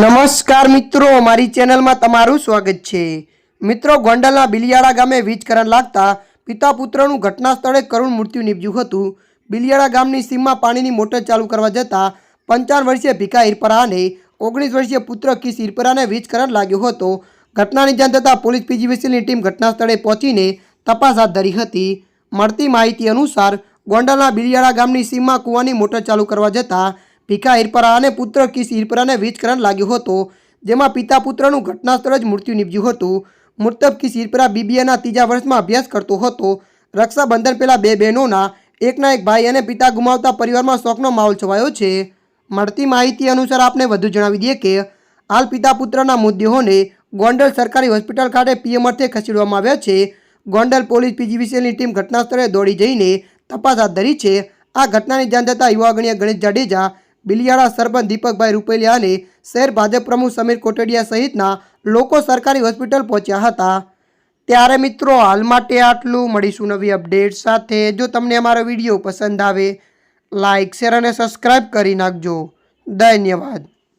નમસ્કાર મિત્રો, મારી ચેનલમાં તમારું સ્વાગત છે। મિત્રો, ગોંડલના બિલિયાળા ગામે વીજ કરંટ લાગતા પિતા પુત્રનું ઘટના સ્થળે કરુણ મૃત્યુ નીપજ્યું હતું। બિલિયાળા ગામની સીમમાં પાણીની મોટર ચાલુ કરવા જતાં 55 વર્ષીય ભીખા હિરપરા અને 19 વર્ષીય પુત્ર કિસ હિરપરાને વીજ કરંટ લાગ્યો હતો। ઘટનાની જાણ થતાં પોલીસ પીજીવીસીએલની ટીમ ઘટના સ્થળે પહોંચીને તપાસ હાથ ધરી હતી। મળતી માહિતી અનુસાર ગોંડલના બિલિયાળા ગામની સીમમાં કૂવાની મોટર ચાલુ કરવા જતાં ભીખા હિરપરા અને પુત્ર કિસ હિરપરાને વીજ કરંટ લાગ્યો હતો, જેમાં પિતા પુત્રનું ઘટના સ્થળે જ મૃત્યુ નીપજ્યું હતું। મૃતક કિસ હિરપરા બીબીએના 3જા વર્ષમાં અભ્યાસ કરતો હતો। રક્ષાબંધન પહેલા બે બહેનોના એકના એક ભાઈ અને પિતા ગુમાવતા પરિવારમાં શોકનો માહોલ છવાયો છે। મળતી માહિતી અનુસાર આપને વધુ જણાવી દઈએ કે હાલ પિતા પુત્રના મૃતદેહોને ગોંડલ સરકારી હોસ્પિટલ ખાતે પીએમ અર્થે ખસેડવામાં આવ્યા છે। ગોંડલ પોલીસ પીજીવીસીએલની ટીમ ઘટના સ્થળે દોડી જઈને તપાસ હાથ ધરી છે। આ ઘટનાની જાણ થતાં યુવા અગ્રણી ગણેશ જાડેજા, બિલિયાળા સરપંચ દીપકભાઈ રૂપેલિયા અને શહેર ભાજપ પ્રમુખ સમીર કોટડિયા સહિતના લોકો સરકારી હોસ્પિટલ પહોંચ્યા હતા। ત્યારે મિત્રો, હાલ માટે આટલું। મળીશું નવી અપડેટ સાથે। જો તમને અમારો વિડીયો પસંદ આવે, લાઇક, શેર અને સબસ્ક્રાઈબ કરી નાખજો। ધન્યવાદ।